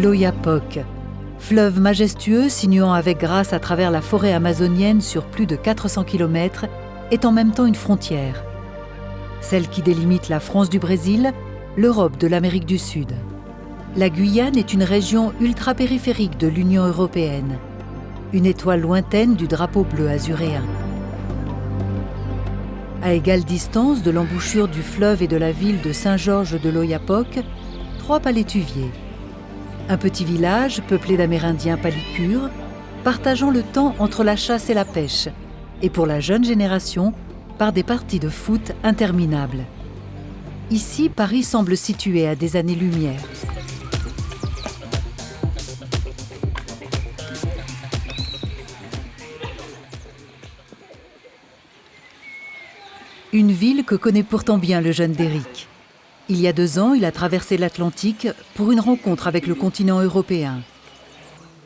L'Oyapock, fleuve majestueux sinuant avec grâce à travers la forêt amazonienne sur plus de 400 km, est en même temps une frontière. Celle qui délimite la France du Brésil, l'Europe de l'Amérique du Sud. La Guyane est une région ultra-périphérique de l'Union européenne, une étoile lointaine du drapeau bleu azuréen. À égale distance de l'embouchure du fleuve et de la ville de Saint-Georges de l'Oyapock, 3 palétuviers. Un petit village peuplé d'Amérindiens palicures, partageant le temps entre la chasse et la pêche, et pour la jeune génération, par des parties de foot interminables. Ici, Paris semble situé à des années-lumière. Une ville que connaît pourtant bien le jeune Derrick. Il y a 2 ans, il a traversé l'Atlantique pour une rencontre avec le continent européen.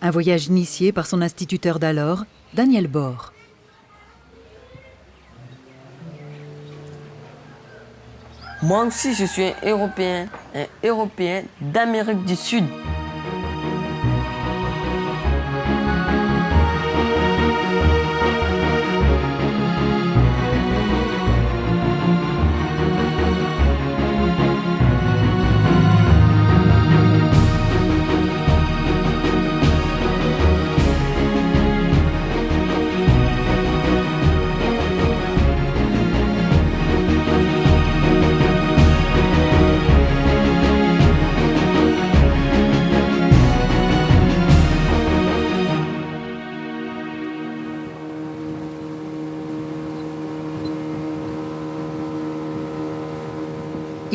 Un voyage initié par son instituteur d'alors, Daniel Bord. Moi aussi, je suis un Européen d'Amérique du Sud.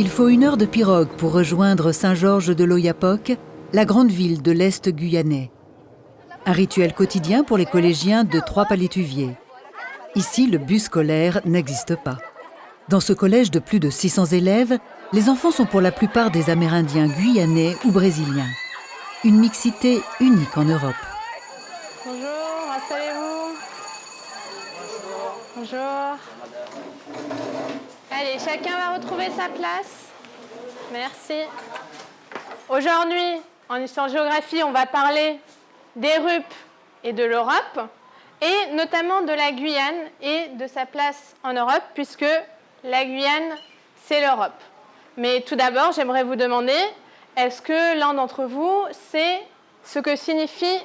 Il faut 1 heure de pirogue pour rejoindre Saint-Georges de l'Oyapock, la grande ville de l'Est guyanais. Un rituel quotidien pour les collégiens de 3 palétuviers. Ici, le bus scolaire n'existe pas. Dans ce collège de plus de 600 élèves, les enfants sont pour la plupart des Amérindiens guyanais ou brésiliens. Une mixité unique en Europe. Bonjour, installez-vous. Bonjour. Allez, chacun va retrouver sa place. Merci. Aujourd'hui, en histoire-géographie, on va parler des RUP et de l'Europe, et notamment de la Guyane et de sa place en Europe, puisque la Guyane, c'est l'Europe. Mais tout d'abord, j'aimerais vous demander, est-ce que l'un d'entre vous sait ce que signifie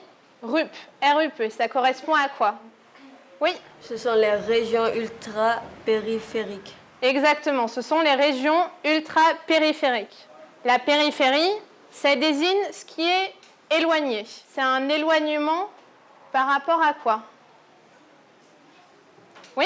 RUP, R-U-P, ça correspond à quoi? Oui? Ce sont les régions ultra-périphériques. Exactement, ce sont les régions ultra-périphériques. La périphérie, ça désigne ce qui est éloigné. C'est un éloignement par rapport à quoi? Oui?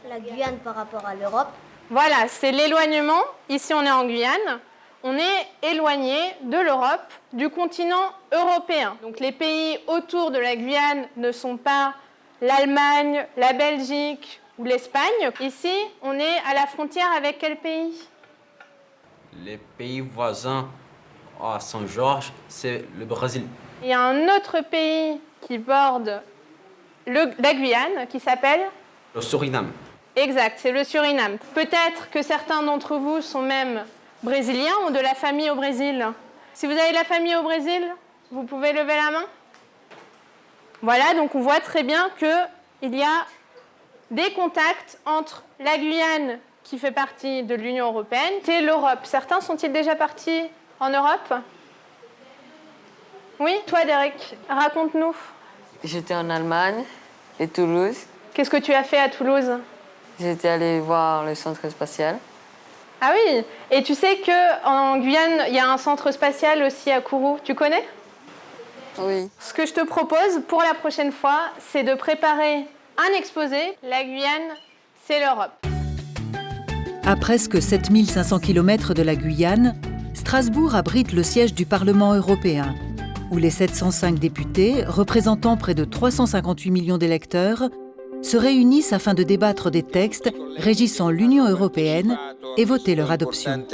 La Guyane par rapport à l'Europe. Voilà, c'est l'éloignement. Ici, on est en Guyane. On est éloigné de l'Europe, du continent européen. Donc les pays autour de la Guyane ne sont pas l'Allemagne, la Belgique ou l'Espagne. Ici, on est à la frontière avec quel pays? Les pays voisins à Saint-Georges, c'est le Brésil. Il y a un autre pays qui borde la Guyane qui s'appelle? Le Suriname. Exact, c'est le Suriname. Peut-être que certains d'entre vous sont même brésiliens ou de la famille au Brésil. Si vous avez de la famille au Brésil, vous pouvez lever la main. Voilà, donc on voit très bien qu'il y a des contacts entre la Guyane, qui fait partie de l'Union européenne, et l'Europe. Certains sont-ils déjà partis en Europe? Oui, toi Derrick, raconte-nous. J'étais en Allemagne et Toulouse. Qu'est-ce que tu as fait à Toulouse? J'étais allée voir le centre spatial. Ah oui, et tu sais qu'en Guyane, il y a un centre spatial aussi à Kourou. Tu connais? Oui. Ce que je te propose pour la prochaine fois, c'est de préparer un exposé. La Guyane, c'est l'Europe. À presque 7500 km de la Guyane, Strasbourg abrite le siège du Parlement européen, où les 705 députés, représentant près de 358 millions d'électeurs, se réunissent afin de débattre des textes régissant l'Union européenne et voter leur adoption.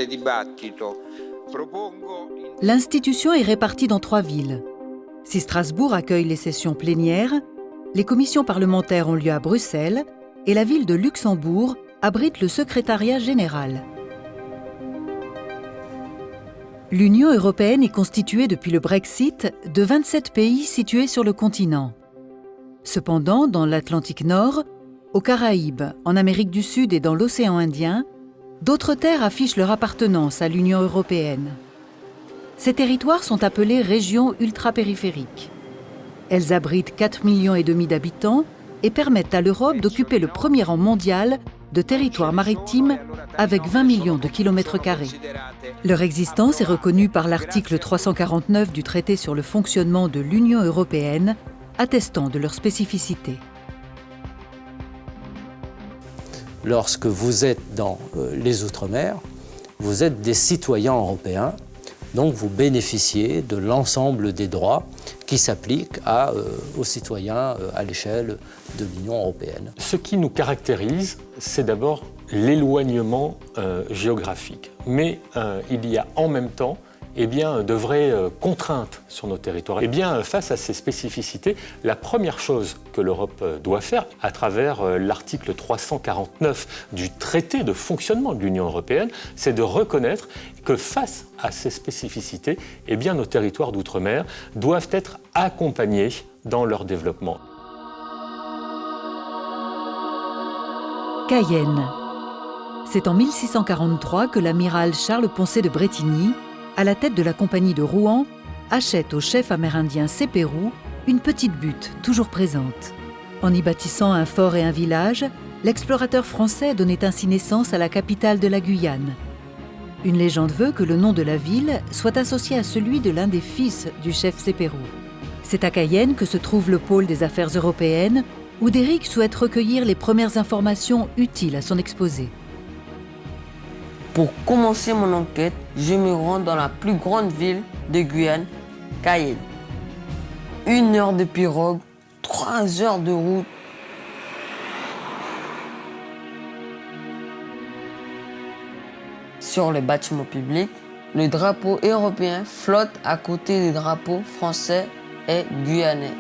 L'institution est répartie dans 3 villes. Si Strasbourg accueille les sessions plénières, les commissions parlementaires ont lieu à Bruxelles et la ville de Luxembourg abrite le secrétariat général. L'Union européenne est constituée depuis le Brexit de 27 pays situés sur le continent. Cependant, dans l'Atlantique Nord, aux Caraïbes, en Amérique du Sud et dans l'océan Indien, d'autres terres affichent leur appartenance à l'Union européenne. Ces territoires sont appelés régions ultrapériphériques. Elles abritent 4,5 millions d'habitants et permettent à l'Europe d'occuper le premier rang mondial de territoire maritime avec 20 millions de kilomètres carrés. Leur existence est reconnue par l'article 349 du traité sur le fonctionnement de l'Union européenne, attestant de leur spécificité. Lorsque vous êtes dans les Outre-mer, vous êtes des citoyens européens, donc vous bénéficiez de l'ensemble des droits qui s'appliquent aux citoyens à l'échelle de l'Union européenne. Ce qui nous caractérise, c'est d'abord l'éloignement géographique. Mais il y a en même temps de vraies contraintes sur nos territoires. Face à ces spécificités, la première chose que l'Europe doit faire, à travers l'article 349 du traité de fonctionnement de l'Union européenne, c'est de reconnaître que face à ces spécificités, nos territoires d'outre-mer doivent être accompagnés dans leur développement. Cayenne. C'est en 1643 que l'amiral Charles Poncet de Brétigny, à la tête de la compagnie de Rouen, achète au chef amérindien Séperou une petite butte toujours présente. En y bâtissant un fort et un village, l'explorateur français donnait ainsi naissance à la capitale de la Guyane. Une légende veut que le nom de la ville soit associé à celui de l'un des fils du chef Séperou. C'est à Cayenne que se trouve le pôle des affaires européennes, où Déric souhaite recueillir les premières informations utiles à son exposé. Pour commencer mon enquête, je me rends dans la plus grande ville de Guyane, Cayenne. 1 heure de pirogue, 3 heures de route. Sur les bâtiments publics, le drapeau européen flotte à côté des drapeaux français et guyanais.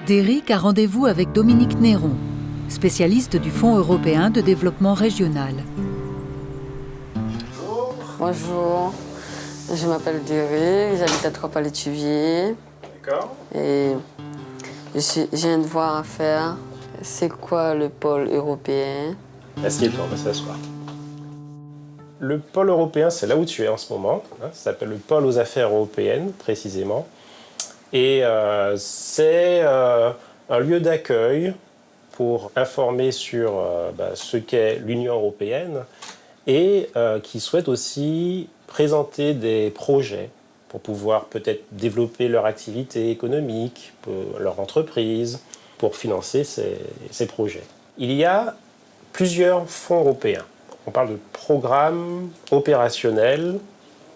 Déric a rendez-vous avec Dominique Néron, spécialiste du Fonds européen de développement régional. Bonjour, je m'appelle Déric, j'habite à Trois-Palétuviers. D'accord. Et j'ai un devoir à faire. C'est quoi le pôle européen? Assieds-toi, on va s'asseoir. Le pôle européen, c'est là où tu es en ce moment. Ça s'appelle le pôle aux affaires européennes, précisément. Et c'est un lieu d'accueil pour informer sur ce qu'est l'Union européenne et qui souhaite aussi présenter des projets pour pouvoir peut-être développer leur activité économique, leur entreprise, pour financer ces projets. Il y a plusieurs fonds européens. On parle de programmes opérationnels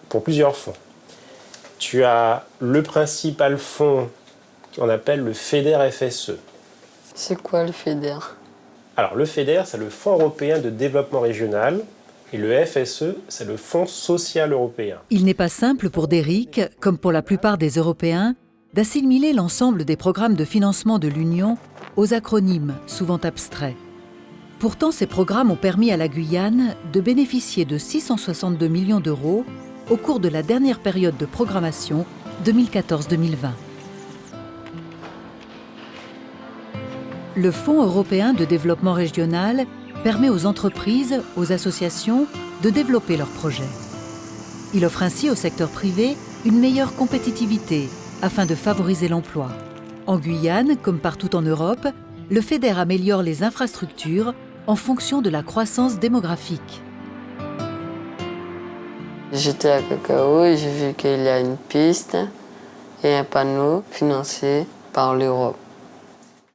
pour plusieurs fonds. Tu as le principal fonds qu'on appelle le FEDER-FSE. C'est quoi le FEDER? Alors le FEDER, c'est le Fonds européen de développement régional et le FSE, c'est le Fonds social européen. Il n'est pas simple pour Déric, comme pour la plupart des Européens, d'assimiler l'ensemble des programmes de financement de l'Union aux acronymes souvent abstraits. Pourtant, ces programmes ont permis à la Guyane de bénéficier de 662 millions d'euros au cours de la dernière période de programmation 2014-2020. Le Fonds européen de développement régional permet aux entreprises, aux associations de développer leurs projets. Il offre ainsi au secteur privé une meilleure compétitivité afin de favoriser l'emploi. En Guyane, comme partout en Europe, le FEDER améliore les infrastructures en fonction de la croissance démographique. J'étais à Cacao et j'ai vu qu'il y a une piste et un panneau financé par l'Europe.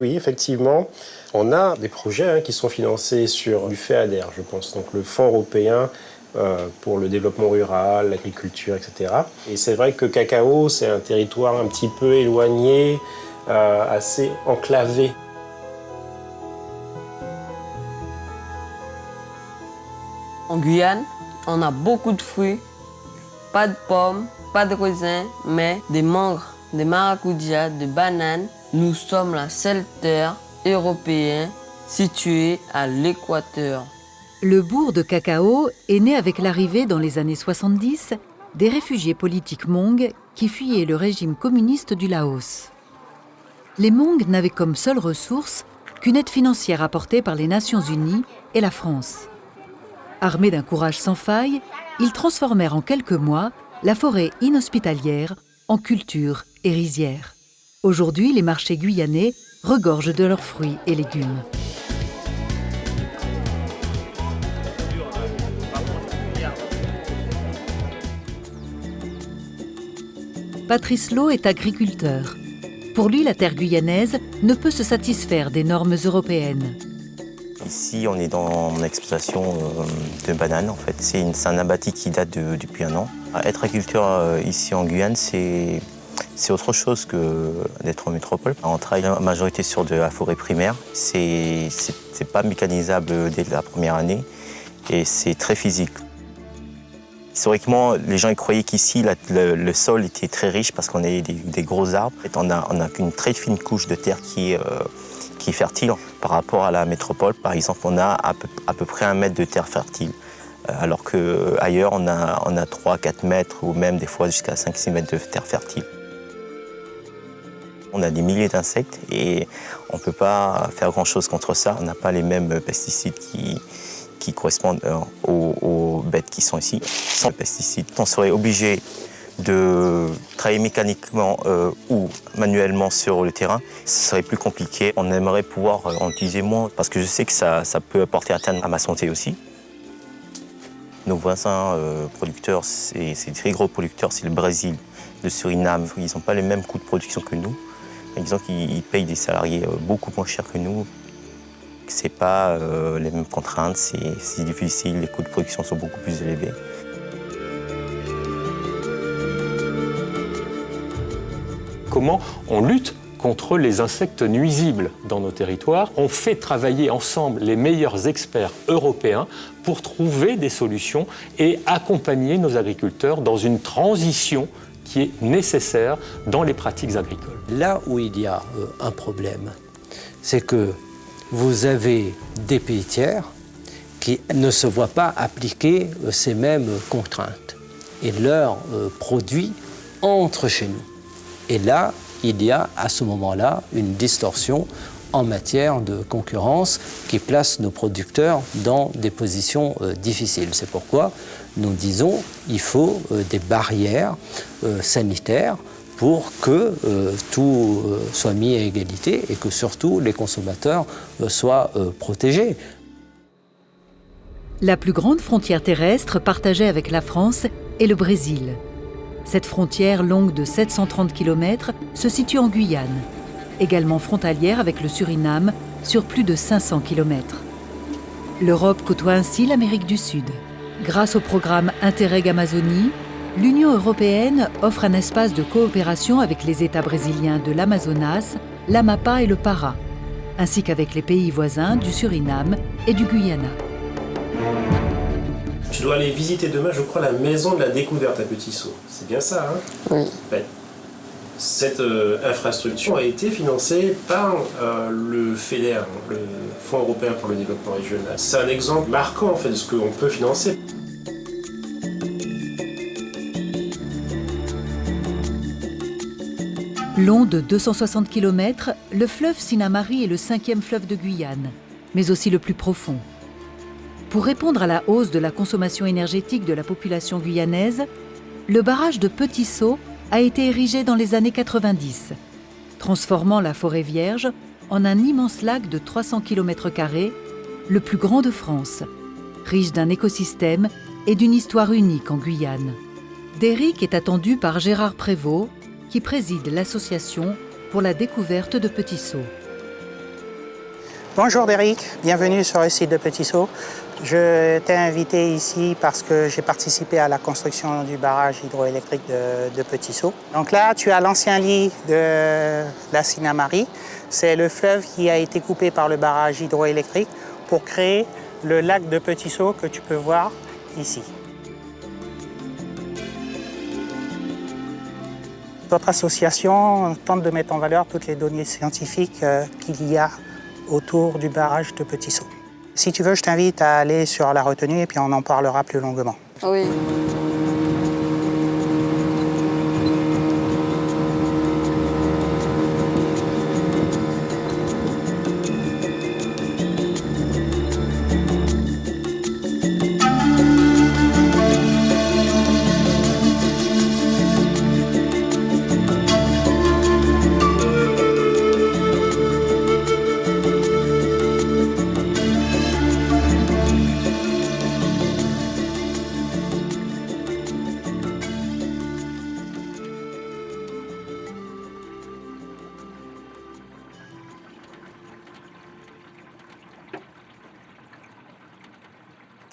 Oui, effectivement, on a des projets qui sont financés sur du FEADER, je pense, donc le Fonds européen pour le développement rural, l'agriculture, etc. Et c'est vrai que Cacao, c'est un territoire un petit peu éloigné, assez enclavé. En Guyane, on a beaucoup de fruits, pas de pommes, pas de raisins, mais des mangues, des maracujas, des bananes. Nous sommes la seule terre européenne située à l'équateur. Le bourg de Cacao est né avec l'arrivée dans les années 70 des réfugiés politiques Hmong qui fuyaient le régime communiste du Laos. Les Hmong n'avaient comme seule ressource qu'une aide financière apportée par les Nations Unies et la France. Armés d'un courage sans faille, ils transformèrent en quelques mois la forêt inhospitalière en culture et rizière. Aujourd'hui, les marchés guyanais regorgent de leurs fruits et légumes. Patrice Lowe est agriculteur. Pour lui, la terre guyanaise ne peut se satisfaire des normes européennes. Ici, on est dans l'exploitation de bananes, en fait. C'est un abatis qui date depuis un an. Être agriculteur ici en Guyane, c'est autre chose que d'être en métropole. On travaille en majorité sur de la forêt primaire. C'est pas mécanisable dès la première année et c'est très physique. Historiquement, les gens croyaient qu'ici, le sol était très riche parce qu'on a des gros arbres. On a qu'une très fine couche de terre qui est fertile. Par rapport à la métropole, par exemple, on a à peu près 1 mètre de terre fertile. Alors qu'ailleurs, on a 3-4 mètres ou même des fois jusqu'à 5-6 mètres de terre fertile. On a des milliers d'insectes et on ne peut pas faire grand-chose contre ça. On n'a pas les mêmes pesticides qui correspondent aux bêtes qui sont ici. Sans pesticides, on serait obligé de travailler mécaniquement ou manuellement sur le terrain. Ce serait plus compliqué. On aimerait pouvoir en utiliser moins parce que je sais que ça peut porter atteinte à ma santé aussi. Nos voisins producteurs, c'est des très gros producteurs, c'est le Brésil, le Suriname. Ils n'ont pas les mêmes coûts de production que nous. Par exemple, ils payent des salariés beaucoup moins chers que nous. Ce n'est pas les mêmes contraintes, c'est difficile, les coûts de production sont beaucoup plus élevés. Comment on lutte contre les insectes nuisibles dans nos territoires? On fait travailler ensemble les meilleurs experts européens pour trouver des solutions et accompagner nos agriculteurs dans une transition qui est nécessaire dans les pratiques agricoles. Là où il y a un problème, c'est que vous avez des pays tiers qui ne se voient pas appliquer ces mêmes contraintes et leurs produits entrent chez nous. Et là, il y a à ce moment-là une distorsion en matière de concurrence qui place nos producteurs dans des positions difficiles. C'est pourquoi nous disons qu'il faut des barrières sanitaires pour que tout soit mis à égalité et que surtout les consommateurs soient protégés. La plus grande frontière terrestre partagée avec la France est le Brésil. Cette frontière longue de 730 km se situe en Guyane, également frontalière avec le Suriname sur plus de 500 km. L'Europe côtoie ainsi l'Amérique du Sud. Grâce au programme Interreg Amazonie, l'Union européenne offre un espace de coopération avec les États brésiliens de l'Amazonas, l'Amapá et le Pará, ainsi qu'avec les pays voisins du Suriname et du Guyana. Je dois aller visiter demain, je crois, la maison de la découverte à Petit-Saut. C'est bien ça, hein? Oui. Cette infrastructure a été financée par le FEDER, le Fonds européen pour le développement régional. C'est un exemple marquant en fait, de ce qu'on peut financer. Long de 260 km, le fleuve Sinnamary est le 5e fleuve de Guyane, mais aussi le plus profond. Pour répondre à la hausse de la consommation énergétique de la population guyanaise, le barrage de Petit-Saut a été érigé dans les années 90, transformant la forêt vierge en un immense lac de 300 km², le plus grand de France, riche d'un écosystème et d'une histoire unique en Guyane. Déric est attendu par Gérard Prévost, qui préside l'association pour la découverte de Petit-Saut. Bonjour Déric, bienvenue sur le site de Petit-Saut. Je t'ai invité ici parce que j'ai participé à la construction du barrage hydroélectrique de Petit-Saut. Donc là, tu as l'ancien lit de la Sinnamary. C'est le fleuve qui a été coupé par le barrage hydroélectrique pour créer le lac de Petit-Saut que tu peux voir ici. Notre association tente de mettre en valeur toutes les données scientifiques qu'il y a autour du barrage de Petit-Saut. Si tu veux, je t'invite à aller sur la retenue et puis on en parlera plus longuement. Oui.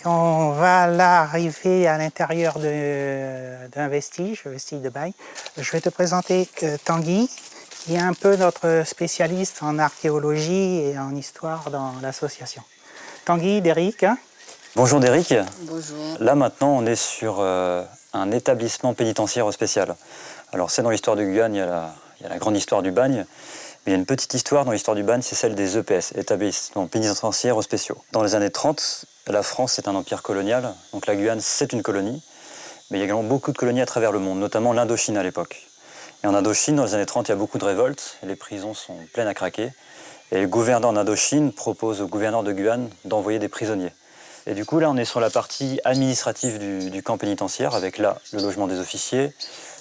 On va là arriver à l'intérieur d'un vestige, le vestige de Bagne. Je vais te présenter Tanguy, qui est un peu notre spécialiste en archéologie et en histoire dans l'association. Tanguy, Déric. Bonjour Déric. Bonjour. Là maintenant on est sur un établissement pénitentiaire spécial. Alors c'est dans l'histoire de Guyane, il y a la grande histoire du bagne, mais il y a une petite histoire dans l'histoire du bagne, c'est celle des EPS, établissements pénitentiaires spéciaux. Dans les années 30, la France est un empire colonial, donc la Guyane c'est une colonie, mais il y a également beaucoup de colonies à travers le monde, notamment l'Indochine à l'époque. Et en Indochine, dans les années 30, il y a beaucoup de révoltes, et les prisons sont pleines à craquer, et le gouverneur d'Indochine propose au gouverneur de Guyane d'envoyer des prisonniers. Et du coup, là, on est sur la partie administrative du camp pénitentiaire, avec là, le logement des officiers.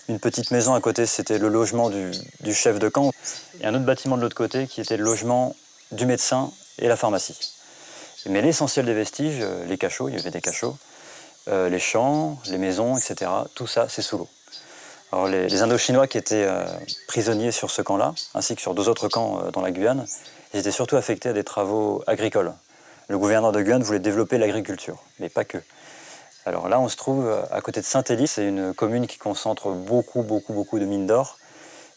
Une petite maison à côté, c'était le logement du chef de camp. Et un autre bâtiment de l'autre côté, qui était le logement du médecin et la pharmacie. Mais l'essentiel des vestiges, les cachots, il y avait des cachots, les champs, les maisons, etc., tout ça, c'est sous l'eau. Alors, les Indochinois qui étaient prisonniers sur ce camp-là, ainsi que sur 2 autres camps dans la Guyane, ils étaient surtout affectés à des travaux agricoles. Le gouverneur de Guyane voulait développer l'agriculture, mais pas que. Alors là, on se trouve à côté de Saint-Élie, c'est une commune qui concentre beaucoup de mines d'or.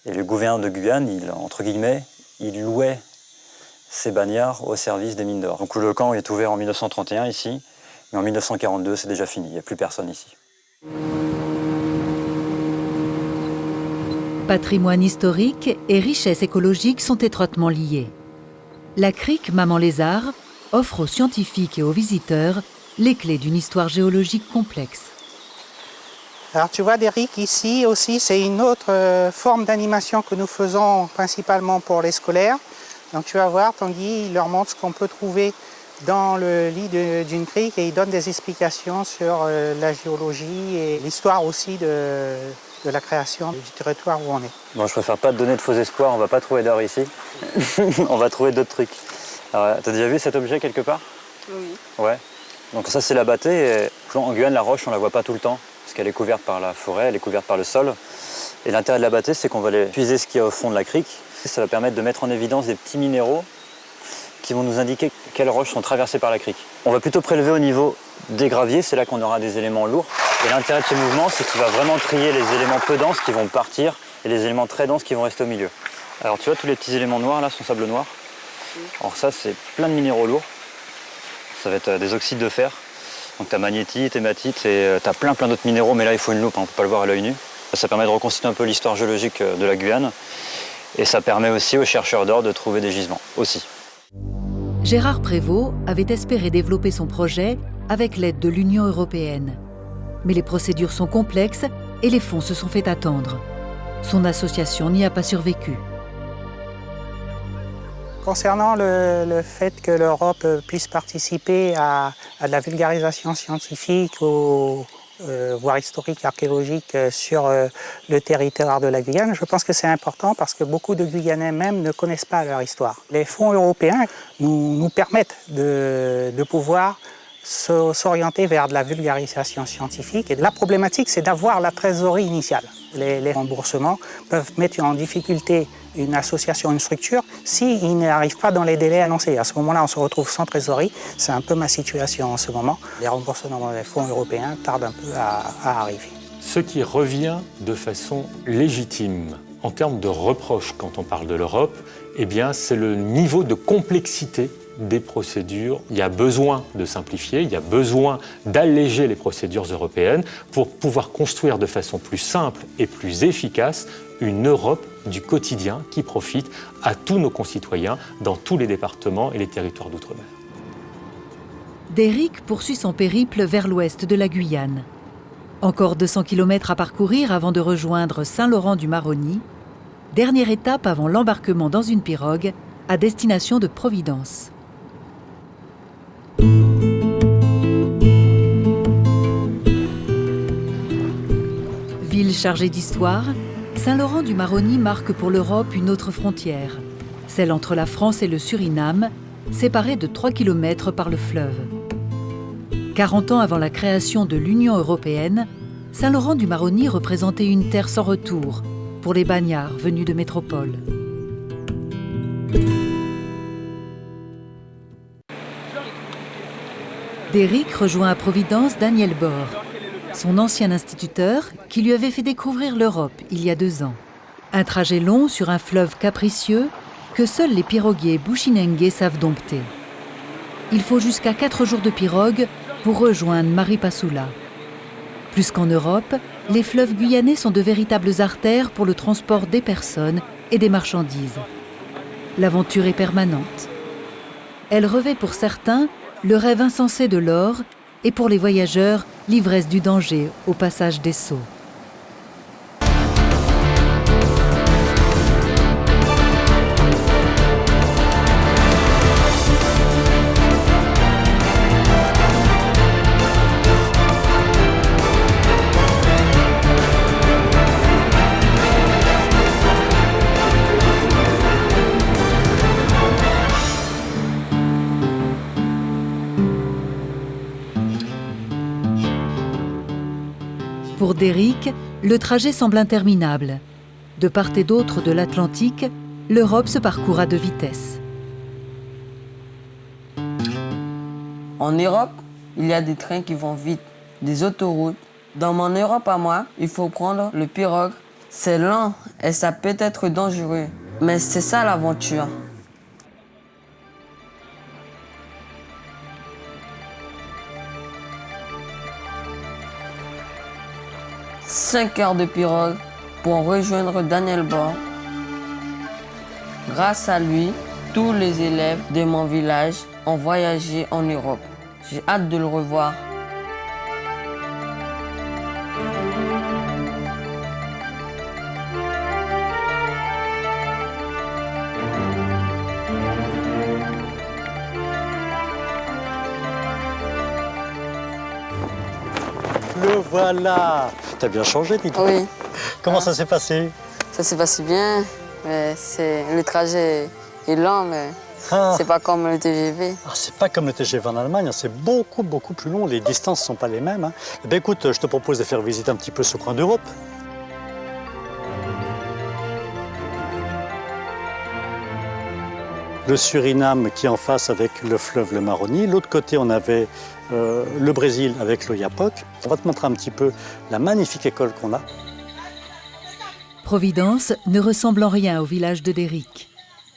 Et le gouverneur de Guyane, entre guillemets, il louait ses bagnards au service des mines d'or. Donc le camp est ouvert en 1931 ici, mais en 1942, c'est déjà fini, il n'y a plus personne ici. Patrimoine historique et richesse écologique sont étroitement liés. La crique Maman Lézard offre aux scientifiques et aux visiteurs les clés d'une histoire géologique complexe. Alors tu vois Déric, ici aussi c'est une autre forme d'animation que nous faisons principalement pour les scolaires. Donc tu vas voir, Tanguy, il leur montre ce qu'on peut trouver dans le lit d'une crique et il donne des explications sur la géologie et l'histoire aussi de la création du territoire où on est. Bon, je préfère pas te donner de faux espoirs, on va pas trouver d'or ici. On va trouver d'autres trucs. Alors, t'as déjà vu cet objet quelque part? Oui. Ouais. Donc ça c'est la bâtée. Et en Guyane, la roche on la voit pas tout le temps parce qu'elle est couverte par la forêt, elle est couverte par le sol. Et l'intérêt de la bâtée, c'est qu'on va aller puiser ce qu'il y a au fond de la crique. Ça va permettre de mettre en évidence des petits minéraux qui vont nous indiquer quelles roches sont traversées par la crique. On va plutôt prélever au niveau des graviers, c'est là qu'on aura des éléments lourds. Et l'intérêt de ce mouvement, c'est qu'il va vraiment trier les éléments peu denses qui vont partir et les éléments très denses qui vont rester au milieu. Alors tu vois, tous les petits éléments noirs là sont sable noir. Alors ça, c'est plein de minéraux lourds. Ça va être des oxydes de fer. Donc tu as magnétite, hématite et tu as plein d'autres minéraux, mais là il faut une loupe, on ne peut pas le voir à l'œil nu. Ça permet de reconstituer un peu l'histoire géologique de la Guyane. Et ça permet aussi aux chercheurs d'or de trouver des gisements, aussi. Gérard Prévost avait espéré développer son projet avec l'aide de l'Union européenne. Mais les procédures sont complexes et les fonds se sont fait attendre. Son association n'y a pas survécu. Concernant le fait que l'Europe puisse participer à de la vulgarisation scientifique, voire historique, archéologique sur le territoire de la Guyane, je pense que c'est important parce que beaucoup de Guyanais même ne connaissent pas leur histoire. Les fonds européens nous permettent de pouvoir s'orienter vers de la vulgarisation scientifique. Et la problématique, c'est d'avoir la trésorerie initiale. Les remboursements peuvent mettre en difficulté une association, une structure, s'ils n'arrivent pas dans les délais annoncés. À ce moment-là, on se retrouve sans trésorerie. C'est un peu ma situation en ce moment. Les remboursements des fonds européens tardent un peu à arriver. Ce qui revient de façon légitime en termes de reproches quand on parle de l'Europe, eh bien, c'est le niveau de complexité des procédures. Il y a besoin de simplifier, il y a besoin d'alléger les procédures européennes pour pouvoir construire de façon plus simple et plus efficace une Europe du quotidien qui profite à tous nos concitoyens dans tous les départements et les territoires d'outre-mer. Déric poursuit son périple vers l'ouest de la Guyane. Encore 200 km à parcourir avant de rejoindre Saint-Laurent-du-Maroni, dernière étape avant l'embarquement dans une pirogue à destination de Providence. Ville chargée d'histoire, Saint-Laurent-du-Maroni marque pour l'Europe une autre frontière, celle entre la France et le Suriname, séparée de 3 km par le fleuve. 40 ans avant la création de l'Union européenne, Saint-Laurent-du-Maroni représentait une terre sans retour pour les bagnards venus de métropole. Derrick rejoint à Providence Daniel Bor, son ancien instituteur qui lui avait fait découvrir l'Europe il y a 2 ans. Un trajet long sur un fleuve capricieux que seuls les piroguiers bushinengue savent dompter. Il faut jusqu'à 4 jours de pirogue pour rejoindre Maripasoula. Plus qu'en Europe, les fleuves guyanais sont de véritables artères pour le transport des personnes et des marchandises. L'aventure est permanente. Elle revêt pour certains le rêve insensé de l'or et pour les voyageurs, l'ivresse du danger au passage des Sceaux. Pour Derrick, le trajet semble interminable. De part et d'autre de l'Atlantique, l'Europe se parcourt à 2 vitesses. En Europe, il y a des trains qui vont vite, des autoroutes. Dans mon Europe à moi, il faut prendre le pirogue. C'est lent et ça peut être dangereux, mais c'est ça l'aventure. « 5 heures de pirogue pour rejoindre Daniel Bor. Grâce à lui, tous les élèves de mon village ont voyagé en Europe. J'ai hâte de le revoir. Le voilà. T'as bien changé, dis donc. Oui. Comment ça s'est passé? Ça s'est passé bien, mais le trajet est lent, mais c'est pas comme le TGV. Ah, c'est pas comme le TGV en Allemagne, hein. C'est beaucoup plus long. Les distances sont pas les mêmes. Hein. Eh bien, écoute, je te propose de faire visiter un petit peu ce coin d'Europe. Le Suriname qui est en face avec le fleuve le Maroni. L'autre côté, on avait le Brésil avec l'Oyapock. On va te montrer un petit peu la magnifique école qu'on a. Providence ne ressemble en rien au village de Derrick,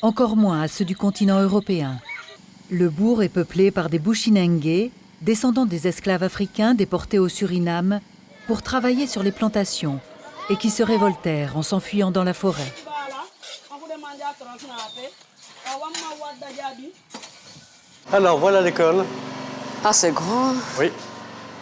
encore moins à ceux du continent européen. Le bourg est peuplé par des bushinengue, descendants des esclaves africains déportés au Suriname pour travailler sur les plantations et qui se révoltèrent en s'enfuyant dans la forêt. Alors, voilà l'école. Ah, c'est grand. Oui.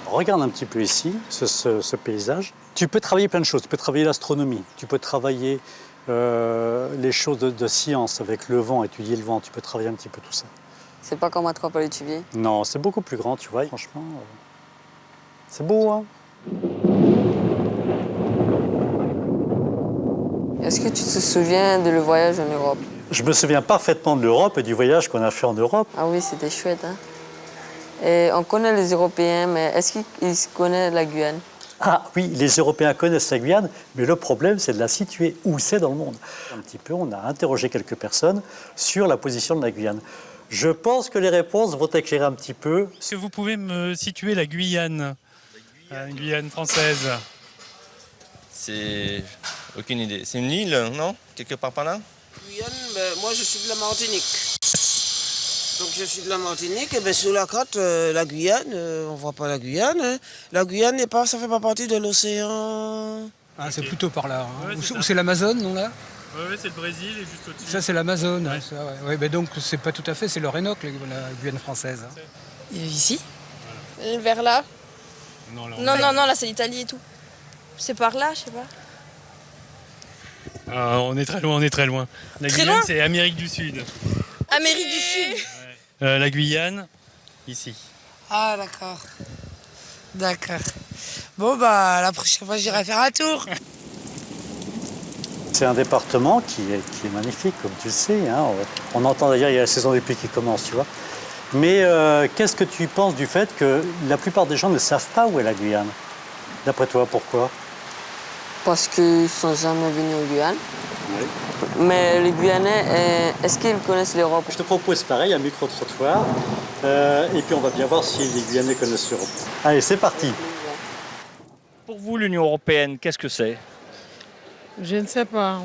Regarde un petit peu ici, ce paysage. Tu peux travailler plein de choses. Tu peux travailler l'astronomie, tu peux travailler les choses de science avec le vent, étudier le vent. Tu peux travailler un petit peu tout ça. C'est pas comme à Trois-Palétuviers? Non, c'est beaucoup plus grand, tu vois. Franchement, c'est beau, hein? Est-ce que tu te souviens de le voyage en Europe? Je me souviens parfaitement de l'Europe et du voyage qu'on a fait en Europe. Ah oui, c'était chouette, hein? Et on connaît les Européens, mais est-ce qu'ils connaissent la Guyane? Ah oui, les Européens connaissent la Guyane, mais le problème, c'est de la situer où c'est dans le monde. Un petit peu, on a interrogé quelques personnes sur la position de la Guyane. Je pense que les réponses vont éclairer un petit peu. Est-ce que vous pouvez me situer la Guyane? La Guyane française. C'est... aucune idée. C'est une île, non? Quelque part par là? Guyane, moi je suis de la Martinique. Donc je suis de la Martinique, et bien sur la carte, la Guyane, on voit pas la Guyane. Hein. La Guyane n'est pas, ça fait pas partie de l'océan. Ah, c'est plutôt par là. Hein. Ouais, où c'est l'Amazone, non là? Oui, c'est le Brésil et juste au-dessus. Ça, c'est l'Amazone. Ouais. Hein, ouais, ben donc, c'est pas tout à fait, c'est l'Orénoque, la Guyane française. Hein. Ici voilà. Vers là? Non, là, c'est l'Italie et tout. C'est par là, je sais pas. Ah, on est très loin. La très Guyane, loin. c'est Amérique du Sud. Amérique du Sud. La Guyane, ici. Ah, d'accord. Bon, bah, la prochaine fois, j'irai faire un tour. C'est un département qui est magnifique, comme tu le sais. Hein. On entend d'ailleurs, il y a la saison des pluies qui commence, tu vois. Mais qu'est-ce que tu penses du fait que la plupart des gens ne savent pas où est la Guyane? D'après toi, pourquoi? Parce qu'ils ne sont jamais venus en Guyane. Oui. Mais les Guyanais, est-ce qu'ils connaissent l'Europe? Je te propose pareil, un micro-trottoir. Et puis on va bien voir si les Guyanais connaissent l'Europe. Allez, c'est parti. Pour vous, l'Union européenne, qu'est-ce que c'est? Je ne sais pas.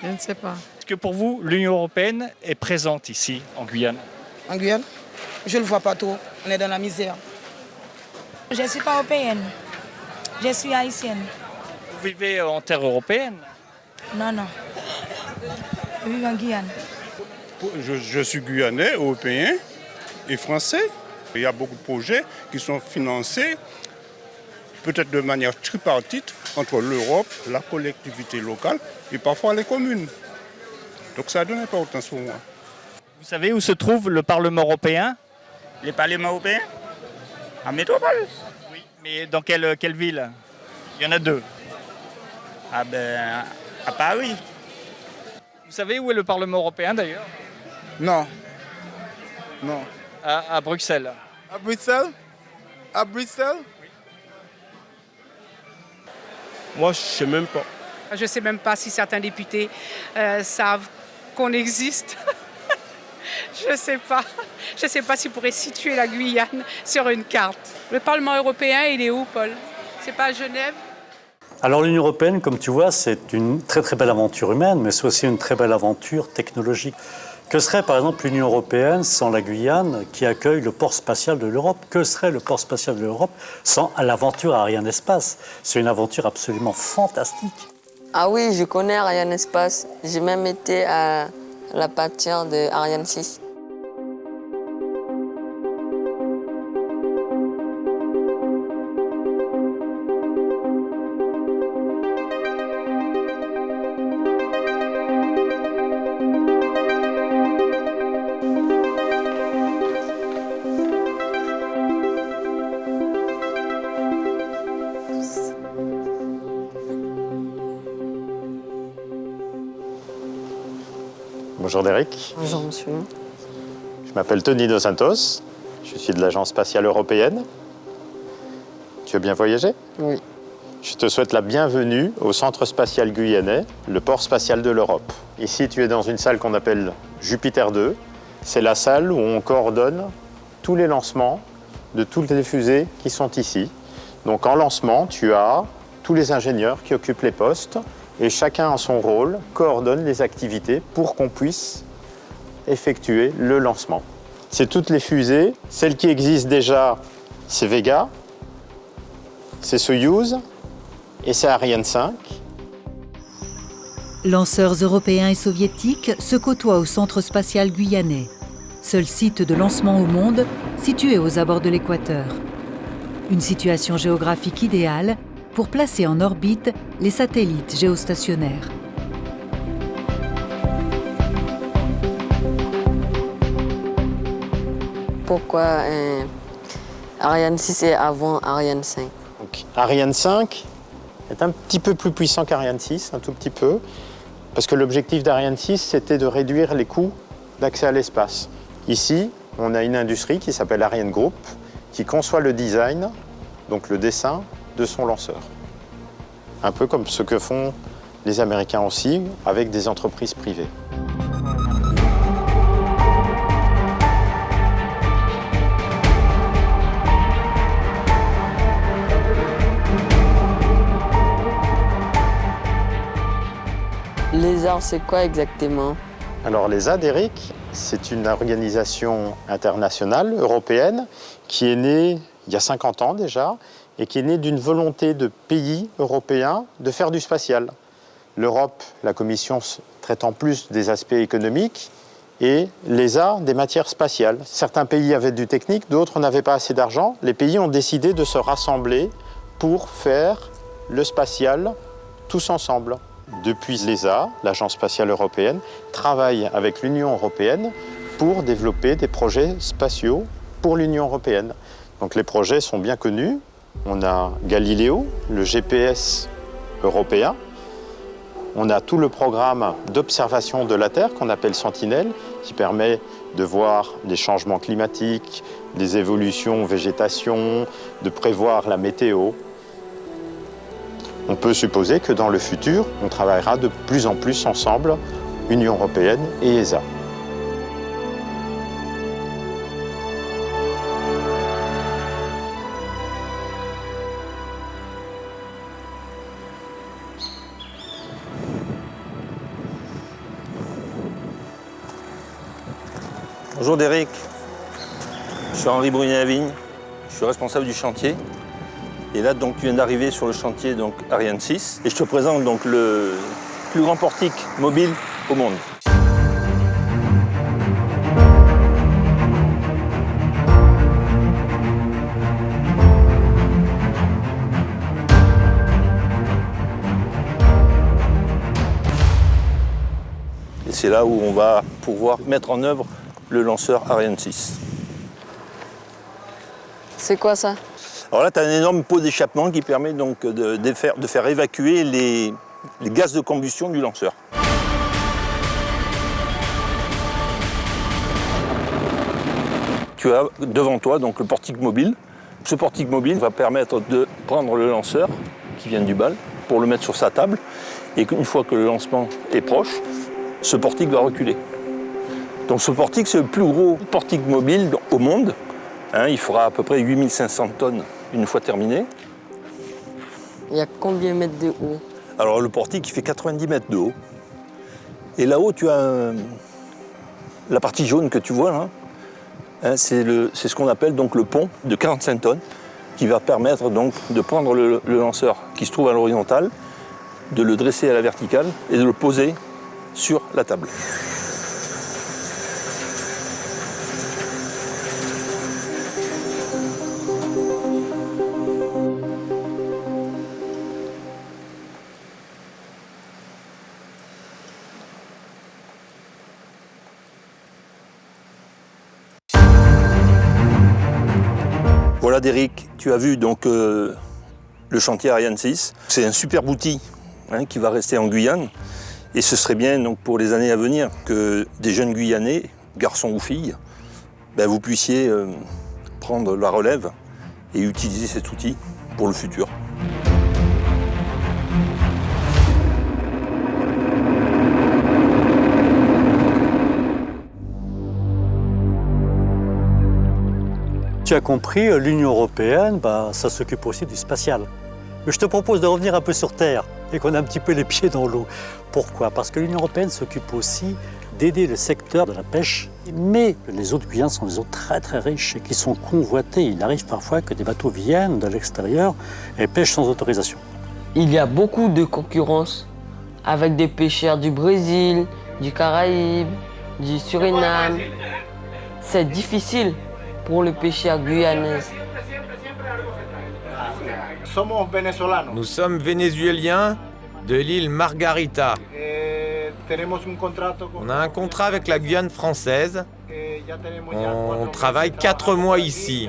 Je ne sais pas. Est-ce que pour vous, l'Union européenne est présente ici, en Guyane? En Guyane? Je ne le vois pas trop. On est dans la misère. Je ne suis pas européenne. Je suis haïtienne. Vous vivez en terre européenne? Non, non. Je vis en Guyane. Je suis guyanais, européen et français. Il y a beaucoup de projets qui sont financés, peut-être de manière tripartite, entre l'Europe, la collectivité locale et parfois les communes. Donc ça a de l'importance pour moi. Vous savez où se trouve le Parlement européen? Le Parlement européen? En métropole? Oui, mais dans quelle ville? Il y en a deux. Ah ben, à Paris. Vous savez où est le Parlement européen d'ailleurs? Non. Non. À Bruxelles. À Bruxelles? À Bruxelles? Oui. Moi, je ne sais même pas. Je ne sais même pas si certains députés savent qu'on existe. Je ne sais pas. Je ne sais pas s'ils pourraient situer la Guyane sur une carte. Le Parlement européen, il est où, Paul? C'est pas à Genève? Alors l'Union européenne, comme tu vois, c'est une très très belle aventure humaine, mais c'est aussi une très belle aventure technologique. Que serait par exemple l'Union européenne sans la Guyane qui accueille le port spatial de l'Europe? Que serait le port spatial de l'Europe sans l'aventure Ariane Espace? C'est une aventure absolument fantastique. Ah oui, je connais Ariane Espace. J'ai même été à la pâtière de Ariane 6. Bonjour Derek. Bonjour monsieur. Je m'appelle Tony Dos Santos, je suis de l'Agence spatiale européenne. Tu as bien voyagé? Oui. Je te souhaite la bienvenue au Centre spatial guyanais, le port spatial de l'Europe. Ici, tu es dans une salle qu'on appelle Jupiter 2. C'est la salle où on coordonne tous les lancements de toutes les fusées qui sont ici. Donc en lancement, tu as tous les ingénieurs qui occupent les postes et chacun en son rôle coordonne les activités pour qu'on puisse effectuer le lancement. C'est toutes les fusées. Celles qui existent déjà, c'est Vega, c'est Soyouz et c'est Ariane 5. Lanceurs européens et soviétiques se côtoient au centre spatial guyanais, seul site de lancement au monde situé aux abords de l'équateur. Une situation géographique idéale pour placer en orbite les satellites géostationnaires. Pourquoi Ariane 6 est avant Ariane 5? Donc, Ariane 5 est un petit peu plus puissant qu'Ariane 6, un tout petit peu, parce que l'objectif d'Ariane 6, c'était de réduire les coûts d'accès à l'espace. Ici, on a une industrie qui s'appelle Ariane Group, qui conçoit le design, donc le dessin, de son lanceur. Un peu comme ce que font les Américains aussi, avec des entreprises privées. L'ESA, c'est quoi exactement? Alors l'ESA, Derek, c'est une organisation internationale, européenne, qui est née il y a 50 ans déjà, et qui est née d'une volonté de pays européens de faire du spatial. L'Europe, la Commission traitant plus des aspects économiques, et l'ESA des matières spatiales. Certains pays avaient du technique, d'autres n'avaient pas assez d'argent. Les pays ont décidé de se rassembler pour faire le spatial tous ensemble. Depuis l'ESA, l'Agence spatiale européenne, travaille avec l'Union européenne pour développer des projets spatiaux pour l'Union européenne. Donc les projets sont bien connus. On a Galileo, le GPS européen. On a tout le programme d'observation de la Terre qu'on appelle Sentinelle, qui permet de voir les changements climatiques, les évolutions végétation, de prévoir la météo. On peut supposer que dans le futur, on travaillera de plus en plus ensemble, Union européenne et ESA. Bonjour Derek, je suis Henri Brunet-Lavigne, je suis responsable du chantier. Et là, donc, tu viens d'arriver sur le chantier donc, Ariane 6 et je te présente donc, le plus grand portique mobile au monde. Et c'est là où on va pouvoir mettre en œuvre le lanceur Ariane 6. C'est quoi ça? Alors là, tu as un énorme pot d'échappement qui permet donc de faire évacuer les gaz de combustion du lanceur. Tu as devant toi donc, le portique mobile. Ce portique mobile va permettre de prendre le lanceur qui vient du bal pour le mettre sur sa table. Et une fois que le lancement est proche, ce portique va reculer. Donc ce portique, c'est le plus gros portique mobile au monde. Il fera à peu près 8500 tonnes une fois terminé. Il y a combien de mètres de haut? Alors le portique, il fait 90 mètres de haut. Et là-haut, tu as la partie jaune que tu vois là. C'est ce qu'on appelle donc le pont de 45 tonnes qui va permettre donc de prendre le lanceur qui se trouve à l'horizontale, de le dresser à la verticale et de le poser sur la table. Voilà Derek, tu as vu donc le chantier Ariane 6. C'est un super outil qui va rester en Guyane. Et ce serait bien donc, pour les années à venir que des jeunes Guyanais, garçons ou filles, vous puissiez prendre la relève et utiliser cet outil pour le futur. Tu as compris, l'Union européenne, ça s'occupe aussi du spatial. Mais je te propose de revenir un peu sur Terre et qu'on a un petit peu les pieds dans l'eau. Pourquoi? Parce que l'Union européenne s'occupe aussi d'aider le secteur de la pêche. Mais les eaux de Guyane sont des eaux très très riches et qui sont convoitées. Il arrive parfois que des bateaux viennent de l'extérieur et pêchent sans autorisation. Il y a beaucoup de concurrence avec des pêcheurs du Brésil, du Caraïbes, du Suriname. C'est difficile pour les pêcheurs guyanais. Nous sommes vénézuéliens de l'île Margarita. On a un contrat avec la Guyane française. On travaille 4 mois ici.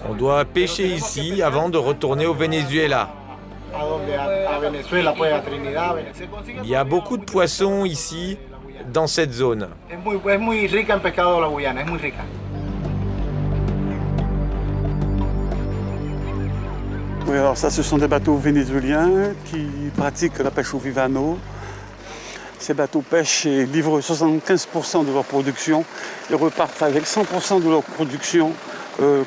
On doit pêcher ici avant de retourner au Venezuela. Il y a beaucoup de poissons ici, dans cette zone. Oui, alors ça, ce sont des bateaux vénézuéliens qui pratiquent la pêche au vivano. Ces bateaux pêchent et livrent 75% de leur production et repartent avec 100% de leur production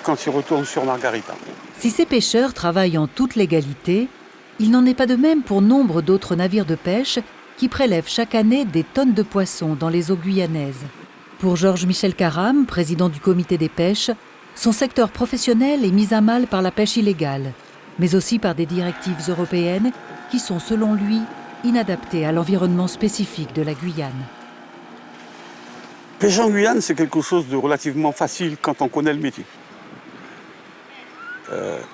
quand ils retournent sur Margarita. Si ces pêcheurs travaillent en toute légalité, il n'en est pas de même pour nombre d'autres navires de pêche qui prélèvent chaque année des tonnes de poissons dans les eaux guyanaises. Pour Georges-Michel Caram, président du comité des pêches, son secteur professionnel est mis à mal par la pêche illégale, mais aussi par des directives européennes qui sont, selon lui, inadaptées à l'environnement spécifique de la Guyane. Pêcher en Guyane, c'est quelque chose de relativement facile quand on connaît le métier.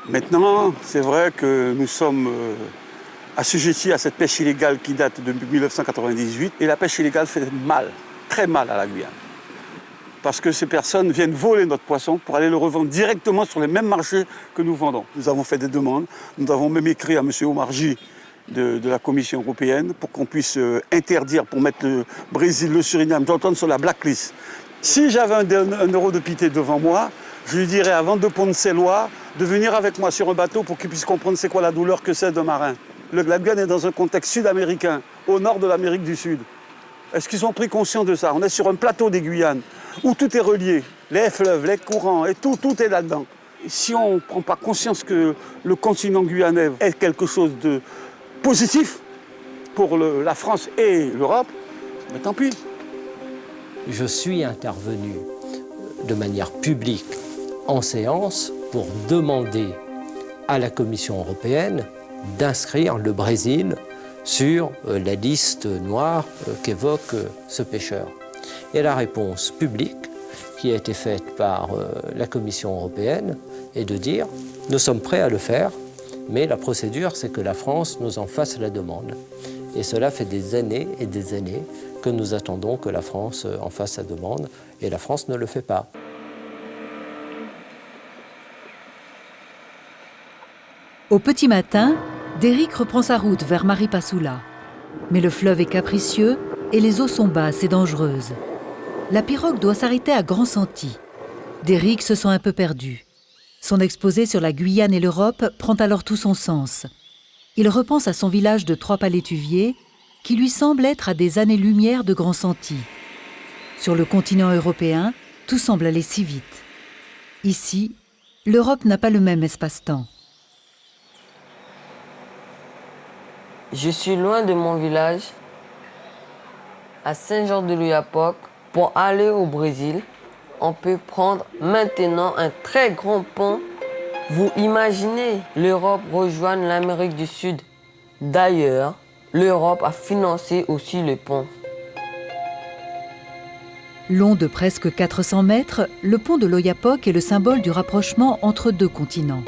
Maintenant, c'est vrai que nous sommes assujettis à cette pêche illégale qui date de 1998, et la pêche illégale fait mal, très mal à la Guyane. Parce que ces personnes viennent voler notre poisson pour aller le revendre directement sur les mêmes marchés que nous vendons. Nous avons fait des demandes, nous avons même écrit à M. Omarjee de la Commission européenne pour qu'on puisse interdire, pour mettre le Brésil, le Suriname, Jordan sur la blacklist. Si j'avais un euro de pité devant moi, je lui dirais, avant de prendre ces lois, de venir avec moi sur un bateau pour qu'ils puissent comprendre c'est quoi la douleur que c'est d'un marin. La Guyane est dans un contexte sud-américain, au nord de l'Amérique du Sud. Est-ce qu'ils ont pris conscience de ça? On est sur un plateau des Guyanes, où tout est relié, les fleuves, les courants, et tout est là-dedans. Si on ne prend pas conscience que le continent guyanais est quelque chose de positif pour la France et l'Europe, mais tant pis. Je suis intervenu de manière publique en séance pour demander à la Commission européenne d'inscrire le Brésil sur la liste noire qu'évoque ce pêcheur. Et la réponse publique qui a été faite par la Commission européenne est de dire « Nous sommes prêts à le faire, mais la procédure, c'est que la France nous en fasse la demande. » Et cela fait des années et des années que nous attendons que la France en fasse la demande, et la France ne le fait pas. Au petit matin, Derrick reprend sa route vers Maripasoula. Mais le fleuve est capricieux et les eaux sont basses et dangereuses. La pirogue doit s'arrêter à Grand Santi. Derrick se sent un peu perdu. Son exposé sur la Guyane et l'Europe prend alors tout son sens. Il repense à son village de Trois-Palétuviers, qui lui semble être à des années-lumière de Grand Santi. Sur le continent européen, tout semble aller si vite. Ici, l'Europe n'a pas le même espace-temps. Je suis loin de mon village, à Saint-Georges-de-l'Oyapock. Pour aller au Brésil, on peut prendre maintenant un très grand pont. Vous imaginez, l'Europe rejoindre l'Amérique du Sud. D'ailleurs, l'Europe a financé aussi le pont. Long de presque 400 mètres, le pont de l'Oyapock est le symbole du rapprochement entre deux continents.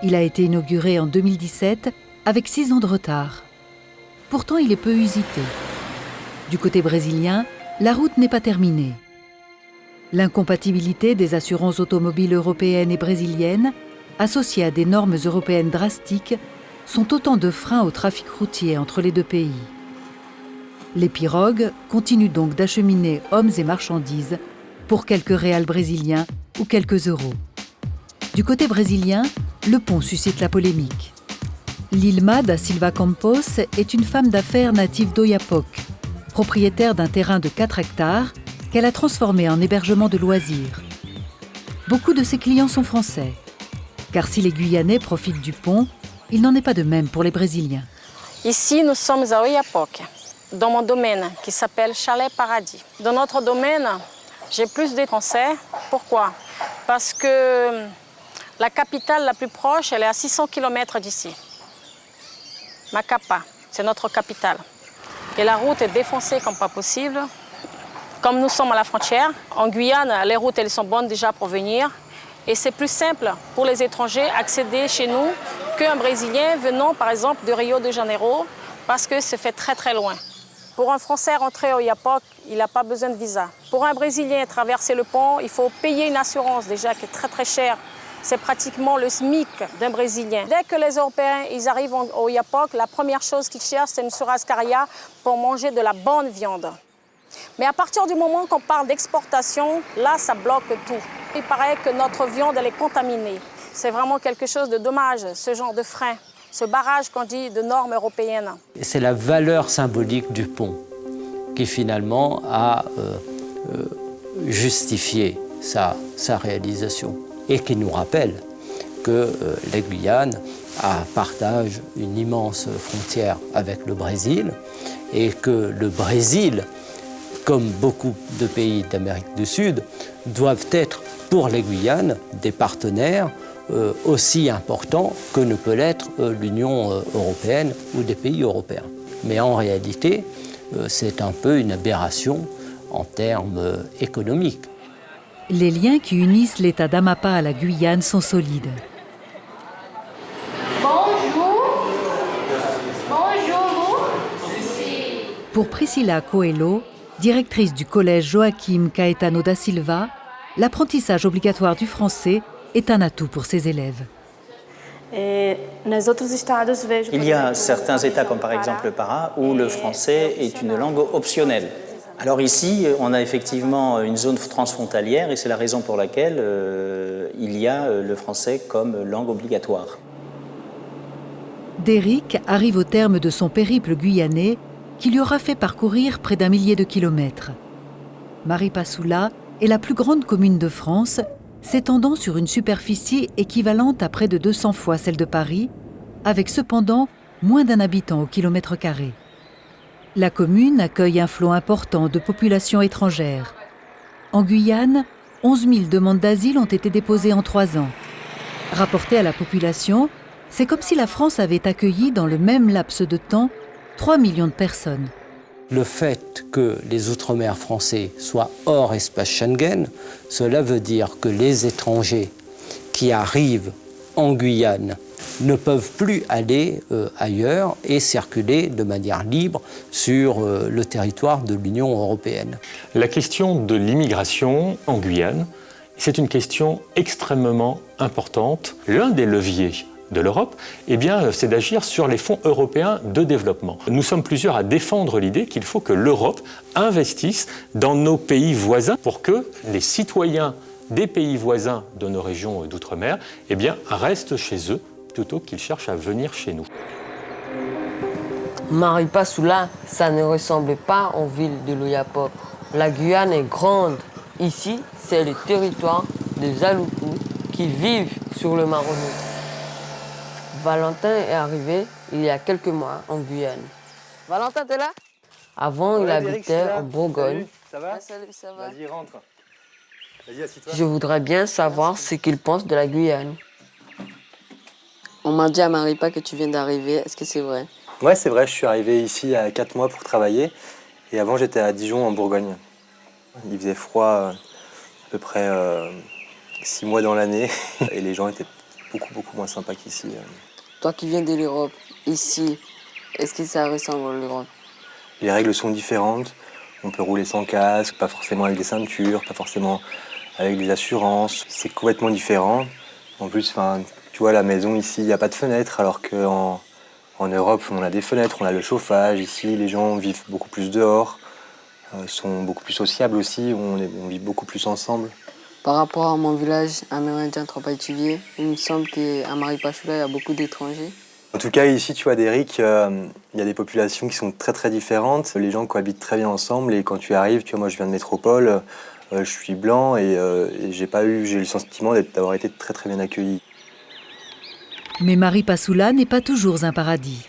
Il a été inauguré en 2017 avec 6 ans de retard. Pourtant, il est peu usité. Du côté brésilien, la route n'est pas terminée. L'incompatibilité des assurances automobiles européennes et brésiliennes, associée à des normes européennes drastiques, sont autant de freins au trafic routier entre les deux pays. Les pirogues continuent donc d'acheminer hommes et marchandises pour quelques réals brésiliens ou quelques euros. Du côté brésilien, le pont suscite la polémique. Lilma da Silva Campos est une femme d'affaires native d'Oyapock, propriétaire d'un terrain de 4 hectares qu'elle a transformé en hébergement de loisirs. Beaucoup de ses clients sont français, car si les Guyanais profitent du pont, il n'en est pas de même pour les Brésiliens. Ici, nous sommes à Oyapock, dans mon domaine qui s'appelle Chalet Paradis. Dans notre domaine, j'ai plus de Français. Pourquoi? Parce que la capitale la plus proche, elle est à 600 km d'ici. Macapá, c'est notre capitale. Et la route est défoncée comme pas possible. Comme nous sommes à la frontière, en Guyane, les routes elles sont bonnes déjà pour venir. Et c'est plus simple pour les étrangers accéder chez nous qu'un Brésilien venant par exemple de Rio de Janeiro, parce que ça fait très très loin. Pour un Français rentrer au Oyapock, il n'a pas besoin de visa. Pour un Brésilien traverser le pont, il faut payer une assurance déjà qui est très très chère. C'est pratiquement le SMIC d'un Brésilien. Dès que les Européens ils arrivent au Oyapock, la première chose qu'ils cherchent, c'est une churrascaria pour manger de la bonne viande. Mais à partir du moment qu'on parle d'exportation, là, ça bloque tout. Il paraît que notre viande, elle est contaminée. C'est vraiment quelque chose de dommage, ce genre de frein, ce barrage qu'on dit de normes européennes. C'est la valeur symbolique du pont qui finalement a justifié sa réalisation et qui nous rappelle que la Guyane partage une immense frontière avec le Brésil et que le Brésil, comme beaucoup de pays d'Amérique du Sud, doivent être pour les Guyanes des partenaires aussi importants que ne peut l'être l'Union européenne ou des pays européens. Mais en réalité, c'est un peu une aberration en termes économiques. Les liens qui unissent l'État d'Amapá à la Guyane sont solides. Bonjour. Bonjour. Pour Priscilla Coelho, directrice du collège Joaquim Caetano da Silva, l'apprentissage obligatoire du français est un atout pour ses élèves. Il y a certains États, comme par exemple le Pará, où le français est une langue optionnelle. Alors ici, on a effectivement une zone transfrontalière et c'est la raison pour laquelle il y a le français comme langue obligatoire. Déric arrive au terme de son périple guyanais qui lui aura fait parcourir près d'1 millier de kilomètres. Maripasoula est la plus grande commune de France, s'étendant sur une superficie équivalente à près de 200 fois celle de Paris, avec cependant moins d'1 habitant au kilomètre carré. La commune accueille un flot important de populations étrangères. En Guyane, 11 000 demandes d'asile ont été déposées en 3 ans. Rapporté à la population, c'est comme si la France avait accueilli dans le même laps de temps 3 millions de personnes. Le fait que les Outre-mer français soient hors espace Schengen, cela veut dire que les étrangers qui arrivent en Guyane ne peuvent plus aller ailleurs et circuler de manière libre sur le territoire de l'Union européenne. La question de l'immigration en Guyane, c'est une question extrêmement importante. L'un des leviers de l'Europe, c'est d'agir sur les fonds européens de développement. Nous sommes plusieurs à défendre l'idée qu'il faut que l'Europe investisse dans nos pays voisins pour que les citoyens des pays voisins de nos régions d'outre-mer restent chez eux plutôt qu'ils cherchent à venir chez nous. Maripasoula, ça ne ressemble pas aux villes de l'Oyapock. La Guyane est grande. Ici, c'est le territoire des Aloukou qui vivent sur le Maroni. Valentin est arrivé il y a quelques mois en Guyane. Valentin, t'es là? Avant, il habitait en Bourgogne. Salut, ça va? Salut, ça va. Vas-y, rentre. Vas-y, assis-toi. Je voudrais bien savoir ce qu'il pense de la Guyane. On m'a dit à Maripa que tu viens d'arriver. Est-ce que c'est vrai? Ouais, c'est vrai, je suis arrivé ici il y a 4 mois pour travailler. Et avant, j'étais à Dijon, en Bourgogne. Il faisait froid à peu près 6 mois dans l'année. Et les gens étaient beaucoup moins sympas qu'ici. Toi qui viens de l'Europe, ici, est-ce que ça ressemble à l'Europe? Les règles sont différentes. On peut rouler sans casque, pas forcément avec des ceintures, pas forcément avec des assurances. C'est complètement différent. En plus, tu vois, la maison ici, il n'y a pas de fenêtre, alors qu'en Europe, on a des fenêtres, on a le chauffage. Ici, les gens vivent beaucoup plus dehors, sont beaucoup plus sociables aussi, on vit beaucoup plus ensemble. Par rapport à mon village amérindien Trois-Palituviers, il me semble qu'à Maripasoula, il y a beaucoup d'étrangers. En tout cas, ici, tu vois, Déric, il y a des populations qui sont très différentes. Les gens cohabitent très bien ensemble et quand tu arrives, tu vois, moi je viens de métropole, je suis blanc et j'ai eu le sentiment d'avoir été très bien accueilli. Mais Maripasoula n'est pas toujours un paradis.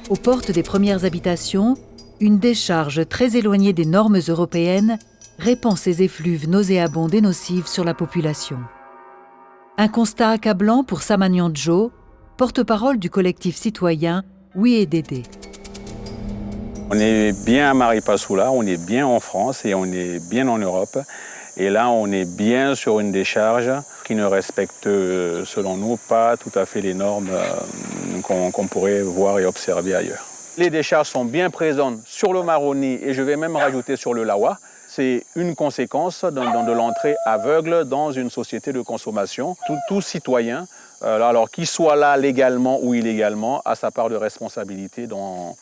Aux portes des premières habitations, une décharge très éloignée des normes européennes répand ses effluves nauséabondes et nocives sur la population. Un constat accablant pour Samaniandjo, porte-parole du collectif citoyen Oui et Dédé. On est bien à Maripasoula, on est bien en France et on est bien en Europe. Et là, on est bien sur une décharge qui ne respecte, selon nous, pas tout à fait les normes qu'on pourrait voir et observer ailleurs. Les décharges sont bien présentes sur le Maroni et je vais même rajouter sur le Lawa. C'est une conséquence de l'entrée aveugle dans une société de consommation. Tout citoyen, alors qu'il soit là légalement ou illégalement, a sa part de responsabilité dans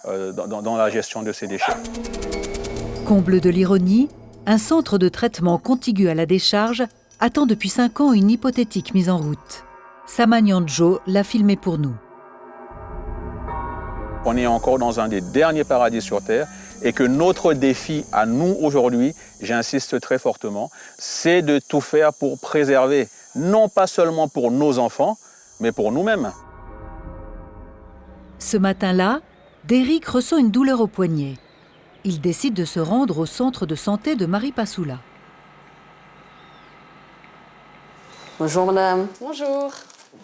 la gestion de ces déchets. Comble de l'ironie, un centre de traitement contigu à la décharge attend depuis 5 ans une hypothétique mise en route. Samaniandjo l'a filmé pour nous. On est encore dans un des derniers paradis sur Terre et que notre défi à nous aujourd'hui, j'insiste très fortement, c'est de tout faire pour préserver, non pas seulement pour nos enfants, mais pour nous-mêmes. Ce matin-là, Déric ressent une douleur au poignet. Il décide de se rendre au centre de santé de Maripasoula. Bonjour madame. Bonjour.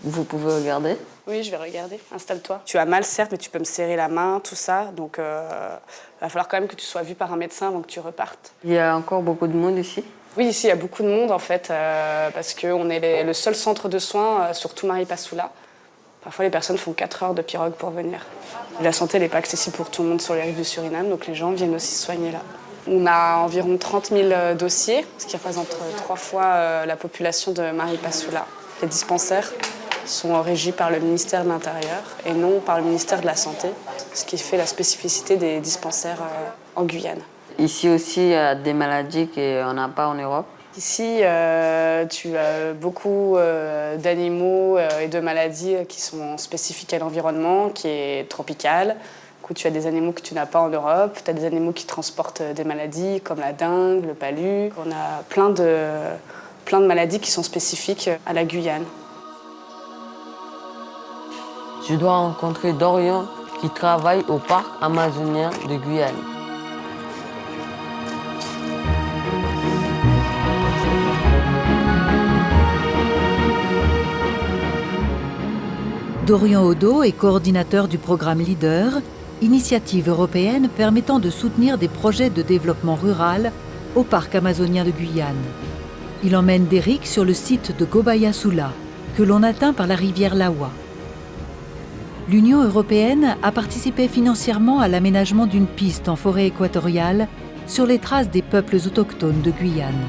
Vous pouvez regarder? Oui, je vais regarder. Installe-toi. Tu as mal, certes, mais tu peux me serrer la main, tout ça. Donc, il va falloir quand même que tu sois vu par un médecin avant que tu repartes. Il y a encore beaucoup de monde ici? Oui, ici, il y a beaucoup de monde, en fait, parce qu'on est le seul centre de soins sur tout Maripasoula. Parfois, les personnes font 4 heures de pirogue pour venir. La santé n'est pas accessible pour tout le monde sur les rives du Suriname, donc les gens viennent aussi se soigner là. On a environ 30 000 dossiers, ce qui représente 3 fois la population de Maripasoula. Les dispensaires sont régis par le ministère de l'Intérieur et non par le ministère de la Santé, ce qui fait la spécificité des dispensaires en Guyane. Ici aussi, il y a des maladies qu'on n'a pas en Europe. Ici, tu as beaucoup d'animaux et de maladies qui sont spécifiques à l'environnement, qui est tropical. Du coup, tu as des animaux que tu n'as pas en Europe. Tu as des animaux qui transportent des maladies comme la dengue, le palu. On a plein de maladies qui sont spécifiques à la Guyane. Je dois rencontrer Dorian qui travaille au parc amazonien de Guyane. Dorian Odo est coordinateur du programme LEADER, initiative européenne permettant de soutenir des projets de développement rural au parc amazonien de Guyane. Il emmène Derrick sur le site de Gobayasula, que l'on atteint par la rivière Lawa. L'Union européenne a participé financièrement à l'aménagement d'une piste en forêt équatoriale sur les traces des peuples autochtones de Guyane.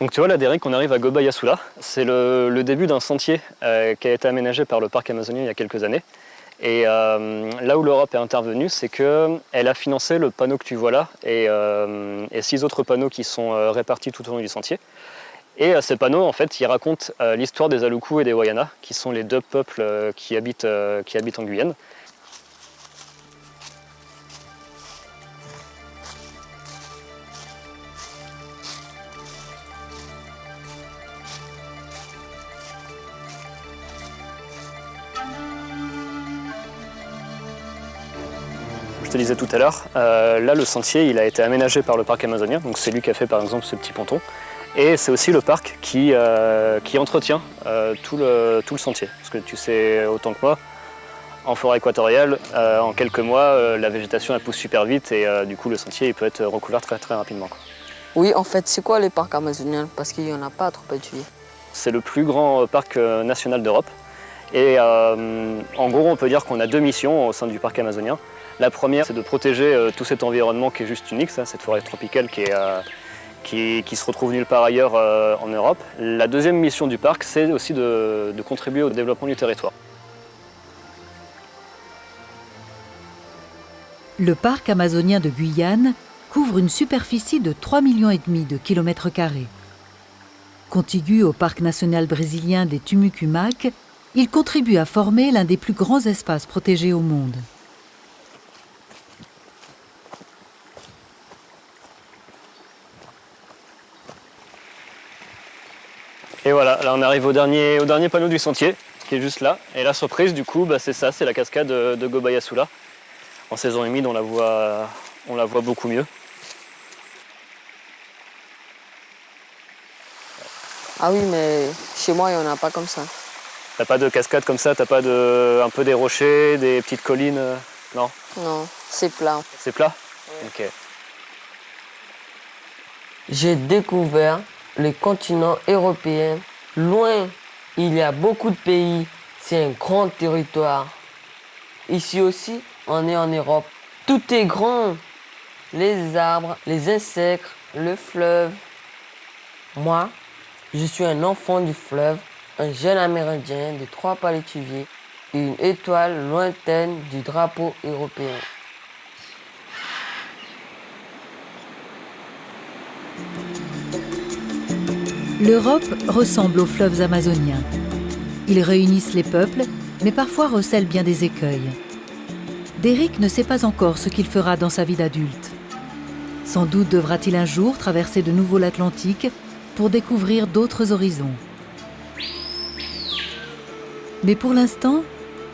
Donc tu vois là Derrick, on arrive à Gobayasula. C'est le début d'un sentier qui a été aménagé par le parc amazonien il y a quelques années. Et là où l'Europe est intervenue, c'est qu'elle a financé le panneau que tu vois là et 6 autres panneaux qui sont répartis tout au long du sentier. Et ces panneaux, en fait, ils racontent l'histoire des Aluku et des Wayana, qui sont les 2 peuples qui habitent en Guyane. Je te disais tout à l'heure, là le sentier il a été aménagé par le parc amazonien, donc c'est lui qui a fait par exemple ce petit ponton. Et c'est aussi le parc qui entretient tout le sentier. Parce que tu sais autant que moi, en forêt équatoriale, en quelques mois, la végétation elle pousse super vite et du coup le sentier il peut être recouvert très très rapidement. Oui, en fait, c'est quoi les parcs amazoniens? Parce qu'il n'y en a pas trop étudié. C'est le plus grand parc national d'Europe. Et en gros, on peut dire qu'on a 2 missions au sein du parc amazonien. La première, c'est de protéger tout cet environnement qui est juste unique, cette forêt tropicale qui se retrouve nulle part ailleurs en Europe. La deuxième mission du parc, c'est aussi de contribuer au développement du territoire. Le parc amazonien de Guyane couvre une superficie de 3,5 millions de kilomètres carrés. Contigu au parc national brésilien des Tumucumac, il contribue à former l'un des plus grands espaces protégés au monde. Et voilà, là on arrive au dernier panneau du sentier, qui est juste là. Et la surprise du coup, c'est ça, c'est la cascade de Gobayasula. En saison humide, on la voit beaucoup mieux. Ah oui, mais chez moi, il n'y en a pas comme ça. T'as pas de cascade comme ça? T'as pas un peu des rochers, des petites collines? Non? Non, c'est plat. C'est plat? Oui. Ok. J'ai découvert le continent européen. Loin, il y a beaucoup de pays. C'est un grand territoire. Ici aussi, on est en Europe. Tout est grand. Les arbres, les insectes, le fleuve. Moi, je suis un enfant du fleuve, un jeune Amérindien de 3 palétuviers et une étoile lointaine du drapeau européen. L'Europe ressemble aux fleuves amazoniens. Ils réunissent les peuples, mais parfois recèlent bien des écueils. Derrick ne sait pas encore ce qu'il fera dans sa vie d'adulte. Sans doute devra-t-il un jour traverser de nouveau l'Atlantique pour découvrir d'autres horizons. Mais pour l'instant,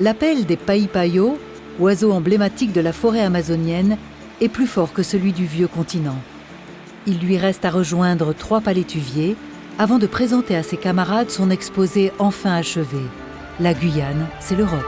l'appel des païpayos, oiseaux emblématiques de la forêt amazonienne, est plus fort que celui du vieux continent. Il lui reste à rejoindre 3 palétuviers avant de présenter à ses camarades son exposé enfin achevé. La Guyane, c'est l'Europe.